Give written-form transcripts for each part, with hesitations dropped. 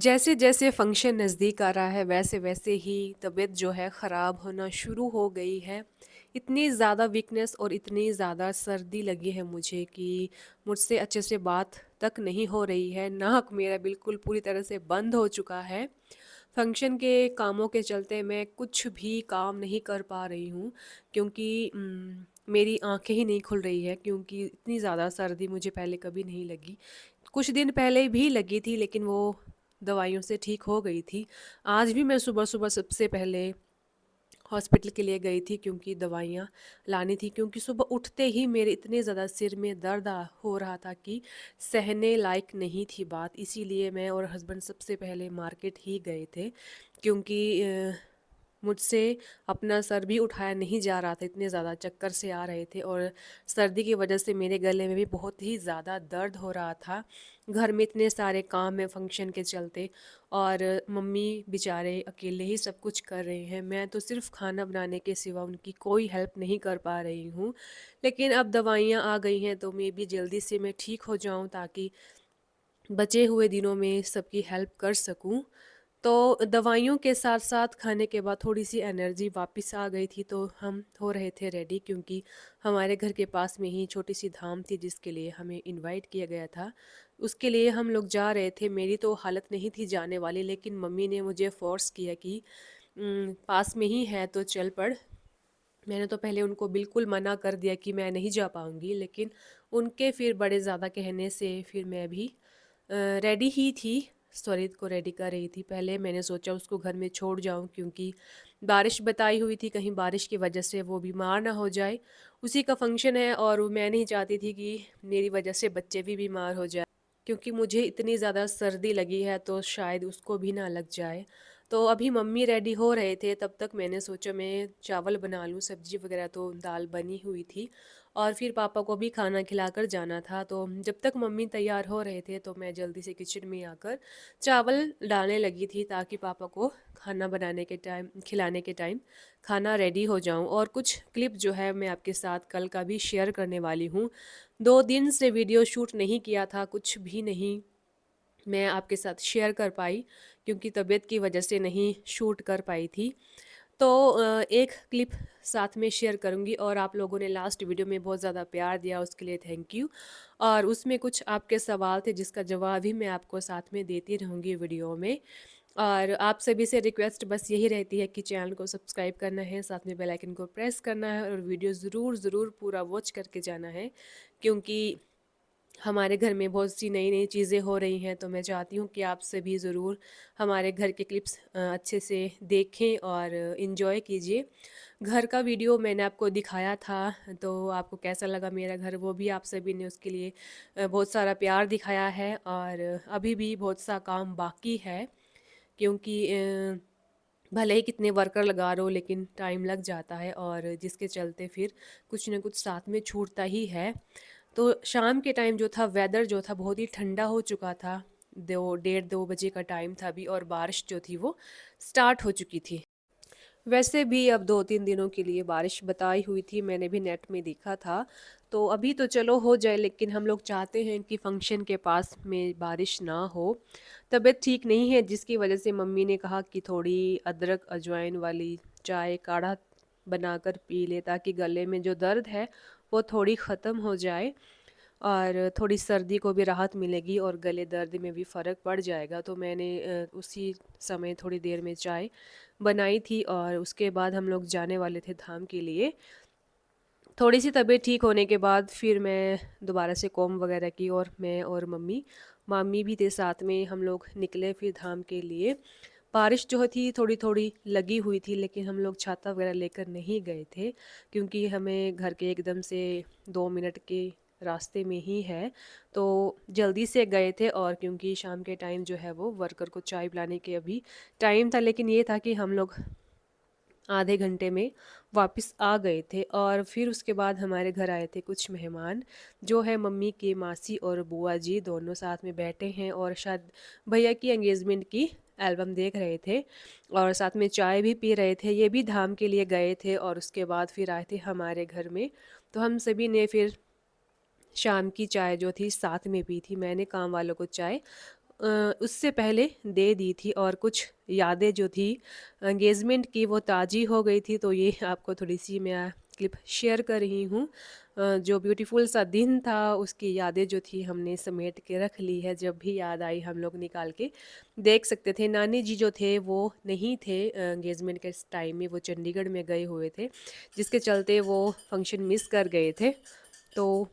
जैसे जैसे फंक्शन नज़दीक आ रहा है वैसे वैसे ही तबीयत जो है ख़राब होना शुरू हो गई है। इतनी ज़्यादा वीकनेस और इतनी ज़्यादा सर्दी लगी है मुझे कि मुझसे अच्छे से बात तक नहीं हो रही है। नाक मेरा बिल्कुल पूरी तरह से बंद हो चुका है। फंक्शन के कामों के चलते मैं कुछ भी काम नहीं कर पा रही हूँ क्योंकि मेरी आँखें ही नहीं खुल रही है क्योंकि इतनी ज़्यादा सर्दी मुझे पहले कभी नहीं लगी। कुछ दिन पहले भी लगी थी लेकिन वो दवाइयों से ठीक हो गई थी। आज भी मैं सुबह-सुबह सबसे पहले हॉस्पिटल के लिए गई थी क्योंकि दवाइयाँ लानी थी क्योंकि सुबह उठते ही मेरे इतने ज़्यादा सिर में दर्द हो रहा था कि सहने लायक नहीं थी बात। इसीलिए मैं और हस्बैंड सबसे पहले मार्केट ही गए थे क्योंकि मुझसे अपना सर भी उठाया नहीं जा रहा था, इतने ज़्यादा चक्कर से आ रहे थे और सर्दी की वजह से मेरे गले में भी बहुत ही ज़्यादा दर्द हो रहा था। घर में इतने सारे काम हैं फंक्शन के चलते और मम्मी बेचारे अकेले ही सब कुछ कर रहे हैं। मैं तो सिर्फ़ खाना बनाने के सिवा उनकी कोई हेल्प नहीं कर पा रही हूँ। लेकिन अब दवाइयाँ आ गई हैं तो मे बी जल्दी से मैं ठीक हो जाऊँ ताकि बचे हुए दिनों में सबकी हेल्प कर सकूँ। तो दवाइयों के साथ-साथ खाने के बाद थोड़ी-सी एनर्जी वापस आ गई थी, तो हम हो रहे थे रेडी क्योंकि हमारे घर के पास में ही छोटी-सी धाम थी जिसके लिए हमें इनवाइट किया गया था। उसके लिए हम लोग जा रहे थे, मेरी तो हालत नहीं थी जाने वाली लेकिन मम्मी ने मुझे फ़ोर्स किया कि पास में ही है तो चल पड़। मैंने तो पहले उनको बिल्कुल मना कर दिया कि मैं नहीं जा पाऊँगी लेकिन उनके फिर बड़े ज़्यादा कहने से फिर मैं भी रेडी ही थी, स्वरित को रेडी कर रही थी। पहले मैंने सोचा उसको घर में छोड़ जाऊँ क्योंकि बारिश बताई हुई थी, कहीं बारिश की वजह से वो बीमार ना हो जाए। उसी का फंक्शन है और मैं नहीं चाहती थी कि मेरी वजह से बच्चे भी बीमार हो जाएँ। क्योंकि मुझे इतनी ज़्यादा सर्दी लगी है तो शायद उसको भी ना लग जाए। तो अभी मम्मी रेडी हो रहे थे तब तक मैंने सोचा मैं चावल बना लूँ, सब्ज़ी वग़ैरह तो दाल बनी हुई थी और फिर पापा को भी खाना खिलाकर जाना था। तो जब तक मम्मी तैयार हो रहे थे तो मैं जल्दी से किचन में आकर चावल डालने लगी थी ताकि पापा को खाना बनाने के टाइम खिलाने के टाइम खाना रेडी हो जाऊँ। और कुछ क्लिप जो है मैं आपके साथ कल का भी शेयर करने वाली हूँ। 2 दिन से वीडियो शूट नहीं किया था, कुछ भी नहीं मैं आपके साथ शेयर कर पाई क्योंकि तबीयत की वजह से नहीं शूट कर पाई थी। तो एक क्लिप साथ में शेयर करूँगी और आप लोगों ने लास्ट वीडियो में बहुत ज़्यादा प्यार दिया उसके लिए थैंक यू। और उसमें कुछ आपके सवाल थे जिसका जवाब भी मैं आपको साथ में देती रहूँगी वीडियो में। और आप सभी से रिक्वेस्ट बस यही रहती है कि चैनल को सब्सक्राइब करना है, साथ में बेल आइकन को प्रेस करना है और वीडियो ज़रूर पूरा वॉच करके जाना है क्योंकि हमारे घर में बहुत सी नई-नई चीज़ें हो रही हैं, तो मैं चाहती हूँ कि आप सभी ज़रूर हमारे घर के क्लिप्स अच्छे से देखें और एन्जॉय कीजिए। घर का वीडियो मैंने आपको दिखाया था, तो आपको कैसा लगा मेरा घर, वो भी आप सभी ने उसके लिए बहुत सारा प्यार दिखाया है और अभी भी बहुत सा काम बाकी है क्योंकि भले ही कितने वर्कर लगा रहो लेकिन टाइम लग जाता है और जिसके चलते फिर कुछ न कुछ साथ में छूटता ही है। तो शाम के टाइम जो था वेदर जो था बहुत ही ठंडा हो चुका था। 2 डेढ़ 2 बजे का टाइम था अभी और बारिश जो थी वो स्टार्ट हो चुकी थी। वैसे भी अब 2-3 दिनों के लिए बारिश बताई हुई थी, मैंने भी नेट में देखा था। तो अभी तो चलो हो जाए लेकिन हम लोग चाहते हैं कि फंक्शन के पास में बारिश ना हो। तबीयत ठीक नहीं है जिसकी वजह से मम्मी ने कहा कि थोड़ी अदरक अजवाइन वाली चाय काढ़ा बनाकर पी ले ताकि गले में जो दर्द है वो थोड़ी ख़त्म हो जाए और थोड़ी सर्दी को भी राहत मिलेगी और गले दर्द में भी फ़र्क पड़ जाएगा। तो मैंने उसी समय थोड़ी देर में चाय बनाई थी और उसके बाद हम लोग जाने वाले थे धाम के लिए। थोड़ी-सी तबीयत ठीक होने के बाद फिर मैं दोबारा से कॉम वगैरह की और मैं और मामी भी थे साथ में, हम लोग निकले फिर धाम के लिए। बारिश जो थी थोड़ी-थोड़ी लगी हुई थी लेकिन हम लोग छाता वगैरह लेकर नहीं गए थे क्योंकि हमें घर के एकदम से 2 मिनट के रास्ते में ही है। तो जल्दी से गए थे और क्योंकि शाम के टाइम जो है वो वर्कर को चाय पिलाने के अभी टाइम था लेकिन ये था कि हम लोग आधे घंटे में वापस आ गए थे और फिर उसके बाद हमारे घर आए थे कुछ मेहमान जो है मम्मी की मासी और बुआ जी दोनों साथ में बैठे हैं और शायद भैया की एंगेजमेंट की एल्बम देख रहे थे और साथ में चाय भी पी रहे थे। ये भी धाम के लिए गए थे और उसके बाद फिर आए थे हमारे घर में। तो हम सभी ने फिर शाम की चाय जो थी साथ में पी थी। मैंने काम वालों को चाय उससे पहले दे दी थी और कुछ यादें जो थी एंगेजमेंट की वो ताज़ी हो गई थी, तो ये आपको थोड़ी-सी मैं क्लिप शेयर कर रही हूँ। जो ब्यूटीफुल सा दिन था उसकी यादें जो थी हमने समेट के रख ली है, जब भी याद आई हम लोग निकाल के देख सकते थे। नानी जी जो थे वो नहीं थे एंगेजमेंट के इस टाइम में, वो चंडीगढ़ में गए हुए थे, जिसके चलते वो फंक्शन मिस कर गए थे। तो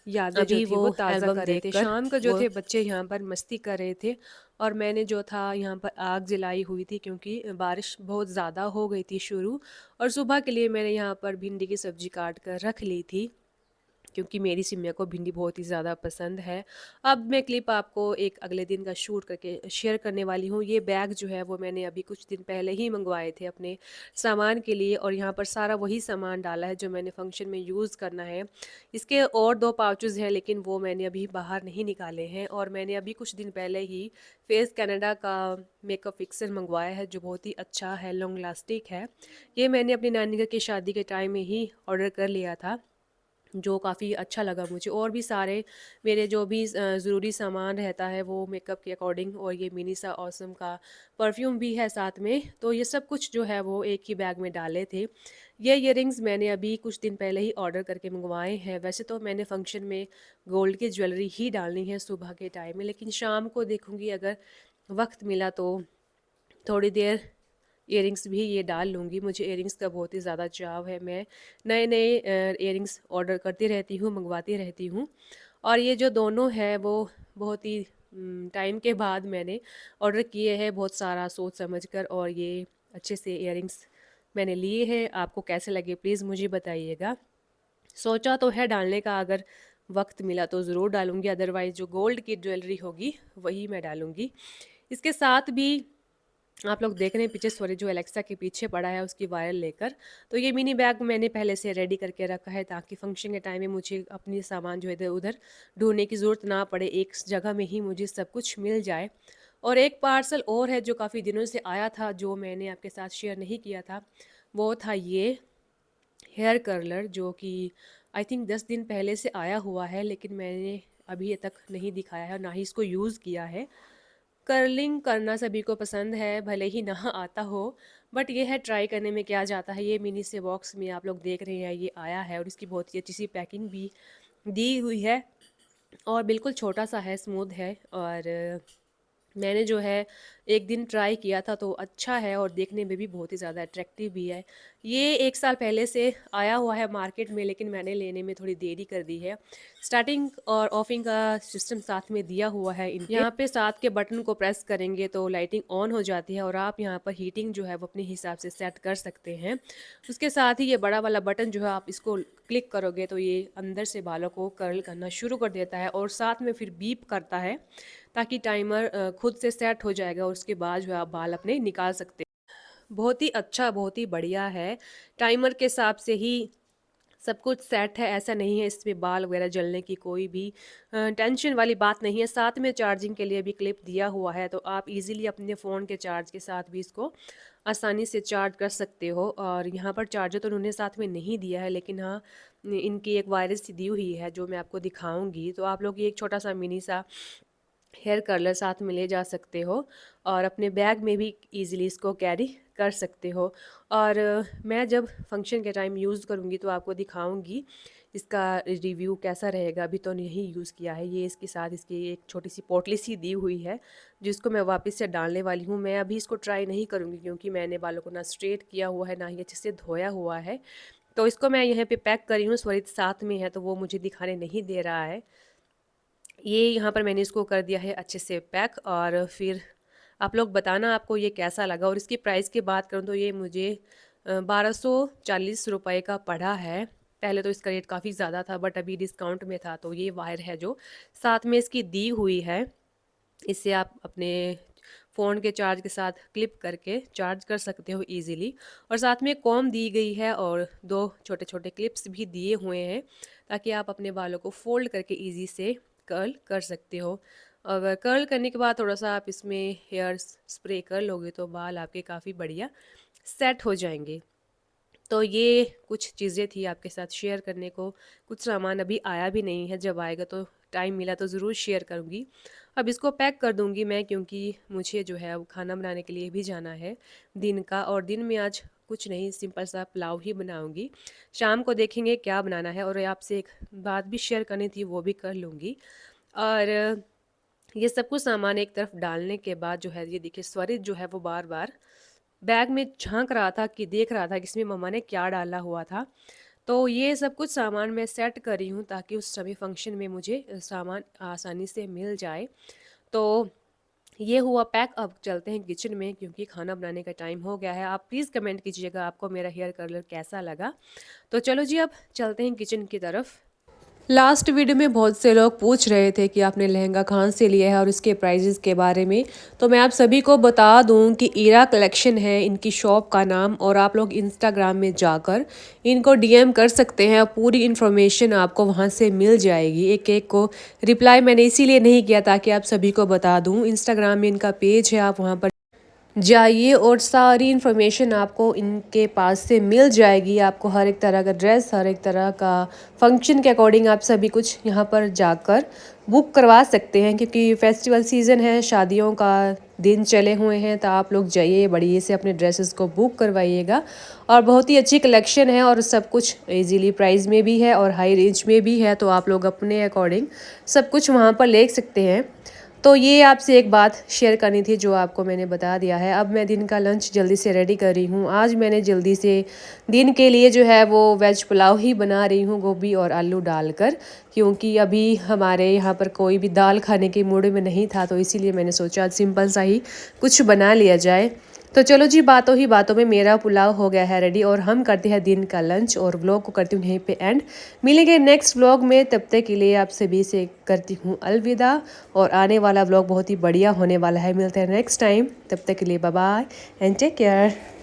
यादें जो अभी थी वो वो ताज़ा एल्बम कर रहे थे। देखकर शाम को जो वो थे बच्चे यहाँ पर मस्ती कर रहे थे और मैंने जो था यहाँ पर आग जलाई हुई थी, क्योंकि बारिश बहुत ज़्यादा हो गई थी शुरू, और सुबह के लिए मैंने यहाँ पर भिंडी की सब्ज़ी काट कर रख ली थी, क्योंकि मेरी सिमया को भिंडी बहुत ही ज़्यादा पसंद है। अब मैं क्लिप आपको एक अगले दिन का शूट करके शेयर करने वाली हूँ। ये बैग जो है वो मैंने अभी कुछ दिन पहले ही मँगवाए थे अपने सामान के लिए, और यहाँ पर सारा वही सामान डाला है जो मैंने फंक्शन में यूज़ करना है। इसके और 2 पाउचेज़ हैं, लेकिन वो मैंने अभी बाहर नहीं निकाले हैं, और मैंने अभी कुछ दिन पहले ही फेस कनाडा का मेकअप फिक्सर मँगवाया है जो बहुत ही अच्छा है, लॉन्ग लास्टिक है। ये मैंने अपनी नानी घर की शादी के टाइम में ही ऑर्डर कर लिया था, जो काफ़ी अच्छा लगा मुझे। और भी सारे मेरे जो भी ज़रूरी सामान रहता है वो मेकअप के अकॉर्डिंग, और ये मिनी सा ऑसम का परफ्यूम भी है साथ में, तो ये सब कुछ जो है वो एक ही बैग में डाले थे। ये इयररिंग्स मैंने अभी कुछ दिन पहले ही ऑर्डर करके मंगवाए हैं। वैसे तो मैंने फंक्शन में गोल्ड की ज्वेलरी ही डालनी है सुबह के टाइम में, लेकिन शाम को देखूँगी अगर वक्त मिला तो थोड़ी देर इयररिंग्स भी ये डाल लूँगी। मुझे इयररिंग्स का बहुत ही ज़्यादा चाव है। मैं नए-नए इयररिंग्स ऑर्डर करती रहती हूँ, मँगवाती रहती हूँ। और ये जो दोनों हैं वो बहुत ही टाइम के बाद मैंने ऑर्डर किए हैं, बहुत सारा सोच समझ कर, और ये अच्छे से इयररिंग्स मैंने लिए हैं। आपको कैसे लगे प्लीज़ मुझे बताइएगा। सोचा तो है डालने का, अगर वक़्त मिला तो ज़रूर डालूँगी, अदरवाइज़ जो गोल्ड की ज्वेलरी होगी वही मैं डालूँगी। इसके साथ भी आप लोग देख रहे हैं पीछे स्टोरेज जो एलेक्सा के पीछे पड़ा है उसकी वायर लेकर, तो ये मिनी बैग मैंने पहले से रेडी करके रखा है, ताकि फंक्शन के टाइम में मुझे अपनी सामान जो है इधर उधर ढूंढने की ज़रूरत ना पड़े, एक जगह में ही मुझे सब कुछ मिल जाए। और एक पार्सल और है जो काफ़ी दिनों से आया था, जो मैंने आपके साथ शेयर नहीं किया था, वो था ये हेयर कर्लर, जो कि आई थिंक 10 दिन पहले से आया हुआ है, लेकिन मैंने अभी तक नहीं दिखाया है और ना ही इसको यूज़ किया है। कर्लिंग करना सभी को पसंद है, भले ही ना आता हो, बट ये है ट्राई करने में क्या जाता है। ये मिनी से बॉक्स में आप लोग देख रहे हैं ये आया है, और इसकी बहुत ही अच्छी सी पैकिंग भी दी हुई है, और बिल्कुल छोटा सा है, स्मूथ है, और मैंने जो है एक दिन ट्राई किया था तो अच्छा है, और देखने में भी बहुत ही ज़्यादा अट्रैक्टिव भी है। ये 1 साल पहले से आया हुआ है मार्केट में, लेकिन मैंने लेने में थोड़ी देरी कर दी है। स्टार्टिंग और ऑफिंग का सिस्टम साथ में दिया हुआ है इन पे। यहाँ पे साथ के बटन को प्रेस करेंगे तो लाइटिंग ऑन हो जाती है, और आप यहाँ पर हीटिंग जो है वो अपने हिसाब से सेट कर सकते हैं। उसके साथ ही ये बड़ा वाला बटन जो है आप इसको क्लिक करोगे तो ये अंदर से बालों को कर्ल करना शुरू कर देता है, और साथ में फिर बीप करता है, ताकि टाइमर खुद से सेट हो जाएगा, और उसके बाद जो है आप बाल अपने निकाल सकते हैं। बहुत ही अच्छा, बहुत ही बढ़िया है। टाइमर के हिसाब से ही सब कुछ सेट है, ऐसा नहीं है इसमें बाल वगैरह जलने की कोई भी टेंशन वाली बात नहीं है। साथ में चार्जिंग के लिए भी क्लिप दिया हुआ है, तो आप इजीली अपने फ़ोन के चार्ज के साथ भी इसको आसानी से चार्ज कर सकते हो। और यहाँ पर चार्जर तो उन्होंने साथ में नहीं दिया है, लेकिन हाँ, इनकी एक वायरस सी दी हुई है जो मैं आपको दिखाऊंगी। तो आप लोग ये एक छोटा सा मिनी सा हेयर कर्लर साथ में ले जा सकते हो, और अपने बैग में भी इजीली इसको कैरी कर सकते हो। और मैं जब फंक्शन के टाइम यूज़ करूँगी तो आपको दिखाऊँगी इसका रिव्यू कैसा रहेगा। अभी तो नहीं यूज़ किया है। ये इसके साथ इसकी एक छोटी सी पोटली सी दी हुई है, जिसको मैं वापस से डालने वाली हूँ। मैं अभी इसको ट्राई नहीं करूँगी, क्योंकि मैंने बालों को ना स्ट्रेट किया हुआ है, ना ही अच्छे से धोया हुआ है। तो इसको मैं यहाँ पे पैक करी हूँ, स्वरित साथ में है तो वो मुझे दिखाने नहीं दे रहा है। ये यहाँ पर मैंने इसको कर दिया है अच्छे से पैक, और फिर आप लोग बताना आपको ये कैसा लगा। और इसकी प्राइस की बात करूँ तो ये मुझे 1240 रुपये का पड़ा है। पहले तो इसका रेट काफ़ी ज़्यादा था, बट अभी डिस्काउंट में था, तो ये वायर है जो साथ में इसकी दी हुई है, इससे आप अपने फ़ोन के चार्ज के साथ क्लिप करके चार्ज कर सकते हो इजीली। और साथ में कॉम दी गई है, और 2 छोटे-छोटे क्लिप्स भी दिए हुए हैं, ताकि आप अपने बालों को फ़ोल्ड करके ईज़ी से कर्ल कर सकते हो। अगर कर्ल करने के बाद थोड़ा-सा आप इसमें हेयर स्प्रे कर लोगे तो बाल आपके काफ़ी बढ़िया सेट हो जाएँगे। तो ये कुछ चीज़ें थी आपके साथ शेयर करने को। कुछ सामान अभी आया भी नहीं है, जब आएगा तो टाइम मिला तो ज़रूर शेयर करूँगी। अब इसको पैक कर दूँगी मैं, क्योंकि मुझे जो है अब खाना बनाने के लिए भी जाना है दिन का, और दिन में आज कुछ नहीं, सिंपल सा पुलाव ही बनाऊँगी। शाम को देखेंगे क्या बनाना है, और आपसे एक बात भी शेयर करनी थी वो भी कर लूँगी। और ये सब कुछ सामान एक तरफ डालने के बाद जो है, ये देखिए स्वरित जो है वो बार-बार बैग में झाँक रहा था कि देख रहा था कि इसमें मम्मा ने क्या डाला हुआ था। तो ये सब कुछ सामान मैं सेट कर रही हूँ ताकि उस सभी फंक्शन में मुझे सामान आसानी से मिल जाए। तो ये हुआ पैक, अब चलते हैं किचन में क्योंकि खाना बनाने का टाइम हो गया है। आप प्लीज़ कमेंट कीजिएगा आपको मेरा हेयर कलर कैसा लगा। तो चलो जी, अब चलते हैं किचन की तरफ। लास्ट वीडियो में बहुत से लोग पूछ रहे थे कि आपने लहंगा कहाँ से लिया है और इसके प्राइजेस के बारे में। तो मैं आप सभी को बता दूं कि ईरा कलेक्शन है इनकी शॉप का नाम, और आप लोग इंस्टाग्राम में जाकर इनको डीएम कर सकते हैं। पूरी इन्फॉर्मेशन आपको वहाँ से मिल जाएगी। एक एक को रिप्लाई मैंने इसीलिए नहीं किया ताकि आप सभी को बता दूँ। इंस्टाग्राम में इनका पेज है, आप वहाँ पर जाइए और सारी इन्फॉर्मेशन आपको इनके पास से मिल जाएगी। आपको हर एक तरह का ड्रेस, हर एक तरह का फंक्शन के अकॉर्डिंग आप सभी कुछ यहाँ पर जाकर बुक करवा सकते हैं, क्योंकि फेस्टिवल सीज़न है, शादियों का दिन चले हुए हैं। तो आप लोग जाइए, बढ़िया से अपने ड्रेसेस को बुक करवाइएगा। और बहुत ही अच्छी कलेक्शन है, और सब कुछ इजीली प्राइस में भी है और हाई रेंज में भी है। तो आप लोग अपने अकॉर्डिंग सब कुछ वहाँ पर ले सकते हैं। तो ये आपसे एक बात शेयर करनी थी जो आपको मैंने बता दिया है। अब मैं दिन का लंच जल्दी से रेडी कर रही हूँ। आज मैंने जल्दी से दिन के लिए जो है वो वेज पुलाव ही बना रही हूँ, गोभी और आलू डालकर, क्योंकि अभी हमारे यहाँ पर कोई भी दाल खाने के मूड में नहीं था। तो इसीलिए मैंने सोचा आज सिंपल सा ही कुछ बना लिया जाए। तो चलो जी, बातों ही बातों में मेरा पुलाव हो गया है रेडी, और हम करते हैं दिन का लंच, और व्लॉग को करती हूँ यहीं पे एंड। मिलेंगे नेक्स्ट व्लॉग में, तब तक के लिए आप सभी से करती हूँ अलविदा। और आने वाला व्लॉग बहुत ही बढ़िया होने वाला है। मिलते हैं नेक्स्ट टाइम, तब तक के लिए bye bye and take care.